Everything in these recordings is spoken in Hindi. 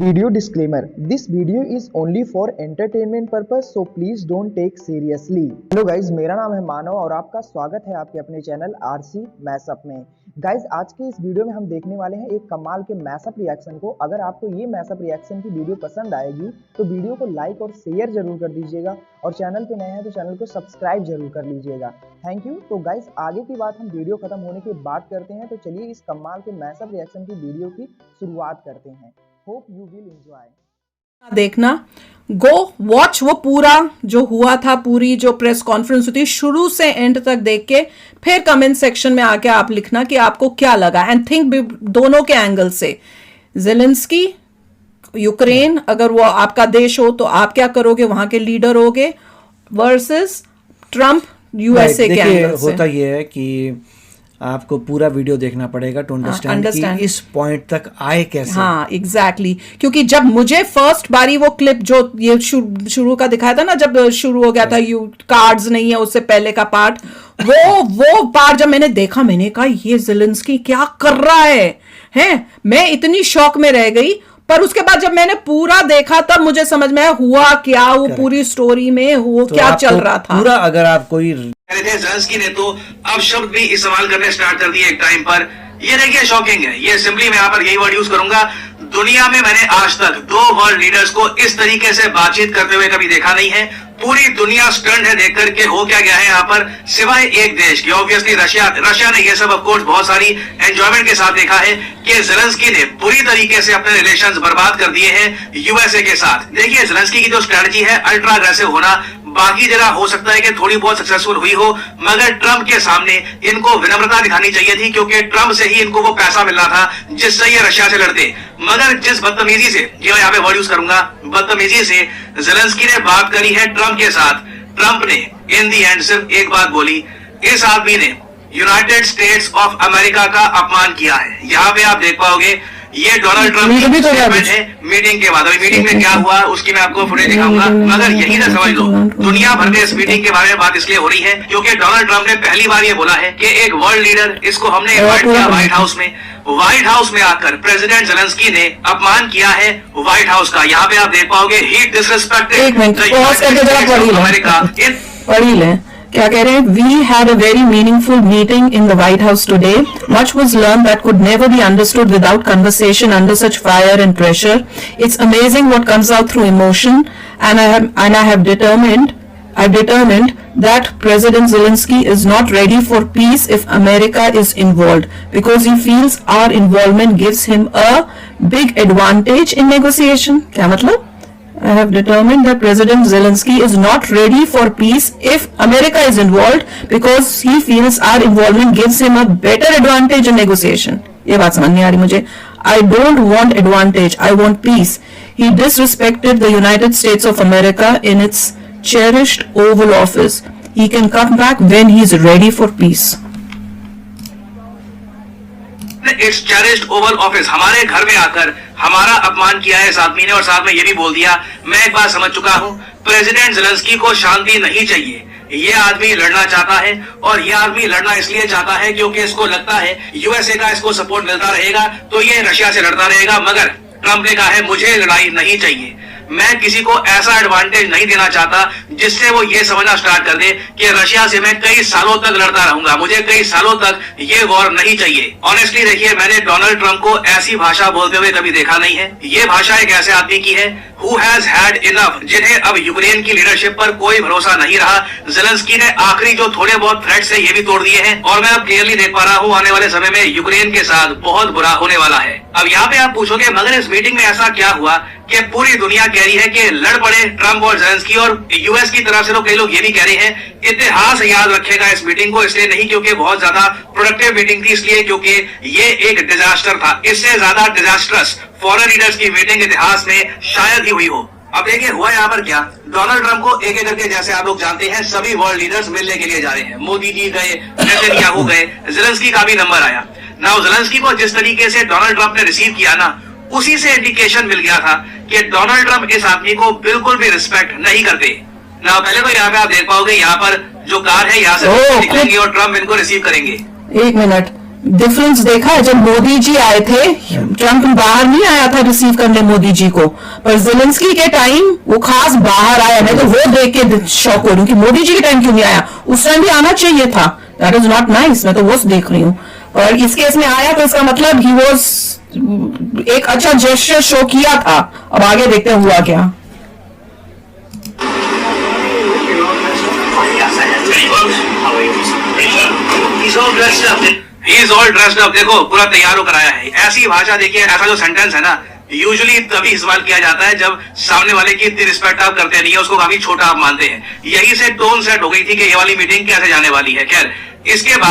Video disclaimer: This video is only for entertainment purpose, so please don't take seriously. Hello guys, मेरा नाम है मानव और आपका स्वागत है आपके अपने चैनल आरसी मैशअप में। गाइज, आज के इस वीडियो में हम देखने वाले हैं एक कमाल के मैशअप रिएक्शन को। अगर आपको ये मैशअप रिएक्शन की वीडियो पसंद आएगी तो वीडियो को लाइक और शेयर जरूर कर दीजिएगा और चैनल पे नए हैं तो चैनल को सब्सक्राइब जरूर कर लीजिएगा। Thank you. तो गाइज, आगे की बात हम वीडियो खत्म होने के बाद करते हैं, तो चलिए इस कमाल के मैशअप रिएक्शन की वीडियो की शुरुआत करते हैं। Hope you will enjoy. देखना, गो वॉच वो पूरा जो हुआ था, पूरी जो प्रेस कॉन्फ्रेंस हुई थी शुरू से एंड तक देख के फिर कमेंट सेक्शन में आके आप लिखना कि आपको क्या लगा एंड थिंक दोनों के एंगल से। ज़ेलेंस्की, यूक्रेन, अगर वो आपका देश हो तो आप क्या करोगे, वहां के लीडर होगे, वर्सेस ट्रंप यूएसए के एंगल से। होता ये है कि आपको पूरा वीडियो देखना पड़ेगा टू अंडरस्टैंड कि इस पॉइंट तक आए कैसे। हाँ, एग्जैक्टली क्योंकि जब मुझे फर्स्ट बारी वो क्लिप जो ये शुरू का दिखाया था ना, जब शुरू हो गया था यू कार्ड्स नहीं है उससे पहले का पार्ट, वो पार्ट जब मैंने देखा मैंने कहा ये ज़ेलेंस्की क्या कर रहा है। मैं इतनी शॉक में रह गई। पर उसके बाद जब मैंने पूरा देखा तब मुझे समझ में आया हुआ क्या, वो पूरी स्टोरी में वो तो क्या चल रहा था पूरा। अगर आप कोई ज़ेलेंस्की ने तो अब शब्द भी इस्तेमाल करने स्टार्ट कर दिए एक टाइम पर। ये देखिए शॉकिंग है। ये सिंपली मैं यहाँ पर यही वर्ड यूज करूंगा, दुनिया में मैंने आज तक दो वर्ल्ड लीडर्स को इस तरीके से बातचीत करते हुए कभी देखा नहीं है। पूरी दुनिया स्टंट है देखकर के हो क्या गया है यहाँ पर, सिवाय एक देश की, ऑब्वियसली रशिया ने ये सब ऑफ कोर्स बहुत सारी एंजॉयमेंट के साथ देखा है कि ज़ेलेंस्की ने पूरी तरीके से अपने रिलेशंस बर्बाद कर दिए हैं यूएसए के साथ। देखिए ज़ेलेंस्की की जो स्ट्रेटजी है अल्ट्रा अग्रेसिव होना, बाकी जगह हो सकता है कि थोड़ी बहुत सक्सेसफुल हुई हो, मगर ट्रंप के सामने इनको विनम्रता दिखानी चाहिए थी क्योंकि ट्रंप से ही इनको वो पैसा मिल रहा था जिससे ये रशिया से लड़ते। मगर जिस बदतमीजी से, ये मैं यहाँ पे वर्ड यूज करूंगा, बदतमीजी से ज़ेलेंस्की ने बात करी है ट्रंप के साथ, ट्रंप ने इन दी एंड सिर्फ एक बात बोली, इस आदमी ने यूनाइटेड स्टेट्स ऑफ अमेरिका का अपमान किया है। यहाँ पे आप देख पाओगे ये डोनाल्ड ट्रंप की स्टेटमेंट है मीटिंग के बाद। अभी मीटिंग में क्या हुआ उसकी मैं आपको फुटेज दिखाऊंगा, मगर यही ना समझ लो दुनिया भर में इस मीटिंग के बारे में बात इसलिए हो रही है क्योंकि डोनाल्ड ट्रंप ने पहली बार ये बोला है कि एक वर्ल्ड लीडर, इसको हमने इनवाइट किया व्हाइट हाउस में आकर प्रेसिडेंट ज़ेलेंस्की ने अपमान किया है व्हाइट हाउस का। यहाँ पे आप देख पाओगे ही डिसरिस्पेक्टेड अमेरिका। पढ़ी लें क्या कह रहे हैं। We had a very meaningful meeting in the White House today. Much was learned that could never be understood without conversation under such fire and pressure. It's amazing what comes out through emotion, and I have determined that President Zelensky is not ready for peace if America is involved because he feels our involvement gives him a big advantage in negotiation. क्या मतलब? I have determined that President Zelensky is not ready for peace if America is involved because he feels our involvement gives him a better advantage in negotiation. ये बात समझ नहीं आ रही मुझे। I don't want advantage, I want peace. He disrespected the United States of America in its cherished Oval Office. He can come back when he is ready for peace. It's cherished Oval office, हमारे घर में आकर हमारा अपमान किया है इस आदमी ने, और साथ में ये भी बोल दिया मैं एक बात समझ चुका हूँ, प्रेसिडेंट ज़ेलेंस्की को शांति नहीं चाहिए। ये आदमी लड़ना चाहता है और ये आदमी लड़ना इसलिए चाहता है क्योंकि इसको लगता है यूएसए का इसको सपोर्ट मिलता रहेगा तो ये रशिया से लड़ता रहेगा। मगर ट्रंप ने कहा है मुझे लड़ाई नहीं चाहिए, मैं किसी को ऐसा एडवांटेज नहीं देना चाहता जिससे वो ये समझना स्टार्ट कर दे कि रशिया से मैं कई सालों तक लड़ता रहूंगा, मुझे कई सालों तक ये वॉर नहीं चाहिए। ऑनेस्टली देखिए, मैंने डोनाल्ड ट्रंप को ऐसी भाषा बोलते हुए कभी देखा नहीं है। ये भाषा एक ऐसे आदमी की है who has had enough, जिन्हें अब यूक्रेन की लीडरशिप पर कोई भरोसा नहीं रहा। ज़ेलेंस्की ने आखिरी जो थोड़े बहुत थ्रेट्स है ये भी तोड़ दिए हैं और मैं अब क्लियरली देख पा रहा हूँ आने वाले समय में यूक्रेन के साथ बहुत बुरा होने वाला है। अब यहाँ पे आप पूछोगे मगर इस मीटिंग में ऐसा क्या हुआ कि पूरी दुनिया कह रही है कि लड़ पड़े ट्रंप और ज़ेलेंस्की, और यूएस की तरफ से तो कई लोग ये भी कह रहे हैं इतिहास याद रखेगा इस मीटिंग को, इसलिए नहीं क्योंकि बहुत ज्यादा प्रोडक्टिव मीटिंग थी, इसलिए क्योंकि ये एक डिजास्टर था। इससे ज्यादा डिजास्टरस फॉरेन लीडर्स की मीटिंग इतिहास में शायद ही हुई हो। अब देखिए हुआ यहाँ पर क्या, डोनाल्ड ट्रंप को एक एक करके, जैसे आप लोग जानते हैं, सभी वर्ल्ड लीडर्स मिलने के लिए जा रहे हैं। मोदी जी गए, नेतन्याहू गए, ज़ेलेंस्की का भी नंबर आया। नाउ ज़ेलेंस्की को जिस तरीके से डोनाल्ड ट्रंप ने रिसीव किया ना, उसी से इंडिकेशन मिल गया था कि डोनाल्ड ट्रंप इस आदमी को बिल्कुल भी रिस्पेक्ट नहीं करते। ना पहले तो यहाँ पे आप देख पाओगे, यहाँ पर जो कार है यहाँ से निकलेंगे और ट्रंप इनको रिसीव करेंगे। एक मिनट, डिफरेंस देखा है? जब मोदी जी आए थे, ट्रंप बाहर नहीं आया था रिसीव करने मोदी जी को, पर ज़ेलेंस्की के टाइम वो खास बाहर आया। मैं तो वो देख के शॉक हो रही हूँ कि मोदी जी के टाइम क्यों नहीं आया, उस टाइम भी आना चाहिए था। That is not nice. मैं तो वो देख रही हूँ, और इस केस में आया तो इसका मतलब ही वॉज एक अच्छा जेस्चर शो किया था। अब आगे देखते हैं हुआ क्या। He is all dressed up. देखो पूरा तैयार होकर आया है। ऐसी भाषा देखिए, ऐसा जो सेंटेंस है ना, यूजुअली तभी इस्तेमाल किया जाता है जब सामने वाले की इतनी रिस्पेक्ट आप करते नहीं है, उसको काफी छोटा आप मानते हैं। यही से टोन सेट हो गई थी कि ये वाली मीटिंग कैसे जाने वाली है। खैर, इसके बाद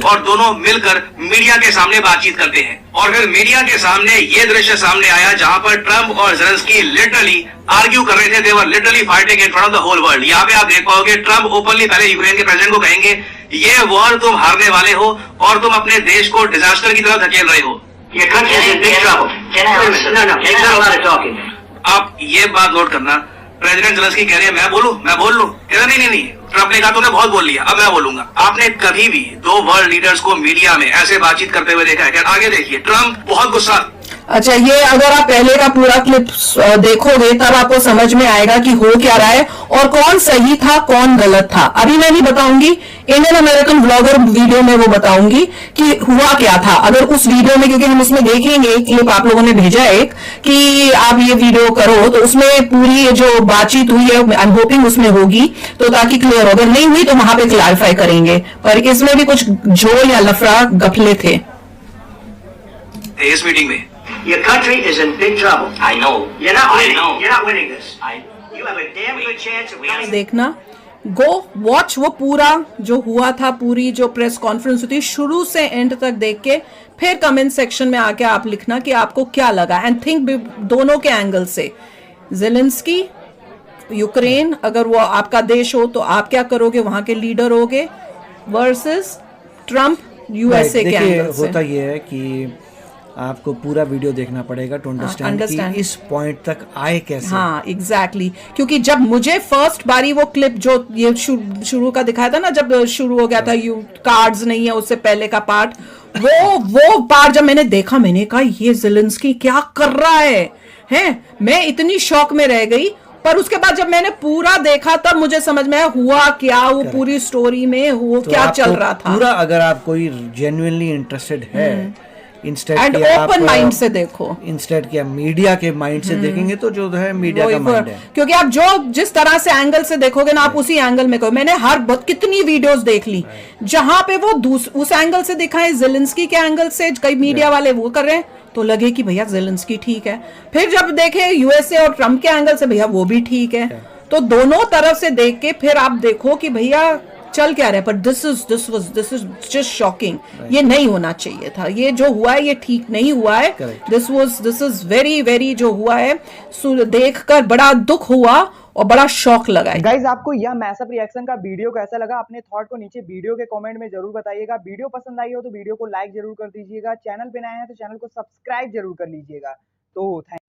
और दोनों मिलकर मीडिया के सामने बातचीत करते हैं, और फिर मीडिया के सामने ये दृश्य सामने आया जहां पर ट्रंप और ज़ेलेंस्की लिटरली आर्ग्यू कर रहे थे। They were literally fighting in front of the whole world. यहाँ पे आप देख पाओगे ट्रंप ओपनली पहले यूक्रेन के प्रेसिडेंट को कहेंगे, ये वॉर तुम हारने वाले हो और तुम अपने देश को डिजास्टर की तरफ धकेल रहे हो। आप ये बात नोट करना, प्रेसिडेंट ज़ेलेंस्की कह रहे हैं मैं बोल लूं। कह रहे नहीं, ट्रंप ने कहा तुमने बहुत बोल लिया, अब मैं बोलूंगा। आपने कभी भी दो वर्ल्ड लीडर्स को मीडिया में ऐसे बातचीत करते हुए देखा है? खैर आगे देखिए, ट्रंप बहुत गुस्सा। अच्छा, ये अगर आप पहले का पूरा क्लिप देखोगे तब आपको समझ में आएगा कि हो क्या रहा है और कौन सही था कौन गलत था। अभी मैं नहीं बताऊंगी, इंडियन अमेरिकन ब्लॉगर वीडियो में वो बताऊंगी कि हुआ क्या था। अगर उस वीडियो में, क्योंकि हम उसमें देखेंगे, क्लिप आप लोगों ने भेजा एक कि आप ये वीडियो करो, तो उसमें पूरी जो बातचीत हुई है आई एम होपिंग उसमें होगी, तो ताकि क्लियर हो। अगर नहीं हुई तो वहां पे क्लैरिफाई करेंगे, पर इसमें भी कुछ झोल या लफड़ा गफले थे इस मीटिंग में। Your country is in big trouble. I know. You're not winning. I know. You're not winning this. You have a damn good chance of winning. देखना, गो वॉच वो पूरा जो हुआ था, पूरी जो प्रेस कॉन्फ्रेंस हुई शुरू से एंड तक देख के फिर कमेंट सेक्शन में आके आप लिखना कि आपको क्या लगा, एंड थिंक दोनों के एंगल से। ज़ेलेंस्की यूक्रेन, अगर वो आपका देश हो तो आप क्या करोगे, वहां के लीडर होगे, वर्सेस ट्रंप यूएसए के एंगल से। होता ये है कि आपको पूरा वीडियो देखना पड़ेगा टू अंडरस्टैंड कि इस पॉइंट तक आए कैसे। हाँ एग्जैक्टली क्योंकि जब मुझे फर्स्ट बारी वो क्लिप जो ये शुरू का दिखाया था ना, जब शुरू हो गया था यू कार्ड्स नहीं है उससे पहले का पार्ट, वो पार्ट जब मैंने देखा, मैंने कहा ये ज़ेलेंस्की क्या कर रहा है? मैं इतनी शॉक में रह गई। पर उसके बाद जब मैंने पूरा देखा तब मुझे समझ में आया हुआ क्या, वो पूरी स्टोरी में वो तो क्या चल रहा था पूरा। अगर आप कोई जेन्युइनली इंटरेस्टेड है, इंस्टेड एंड ओपन माइंड से देखो, इंस्टेड क्या मीडिया के माइंड से देखेंगे तो जो है मीडिया का माइंड है, क्योंकि आप जो जिस तरह से एंगल से देखोगे ना, आप उसी एंगल में कहो। मैंने कितनी वीडियोस देख ली जहां पे वो उस एंगल से दिखाए, ज़ेलेंस्की के एंगल से कई मीडिया वाले वो कर रहे हैं, तो लगे कि भैया ज़ेलेंस्की ठीक है। फिर जब देखे यूएसए और ट्रंप के एंगल से, भैया वो भी ठीक है। तो दोनों तरफ से देख के फिर आप देखो कि भैया चल क्या रहा है। पर दिस इज जस्ट शॉकिंग। ये नहीं होना चाहिए था, ये जो हुआ है ये ठीक नहीं हुआ है। दिस इज वेरी वेरी जो हुआ है देखकर बड़ा दुख हुआ और बड़ा शॉक लगा है। गाइज आपको यह मैसअप रिएक्शन का वीडियो कैसा लगा, अपने थॉट को नीचे वीडियो के कमेंट में जरूर बताइएगा। वीडियो पसंद आई हो तो वीडियो को लाइक जरूर कर दीजिएगा, चैनल पे नए हैं तो चैनल को सब्सक्राइब जरूर कर लीजिएगा। तो थैंक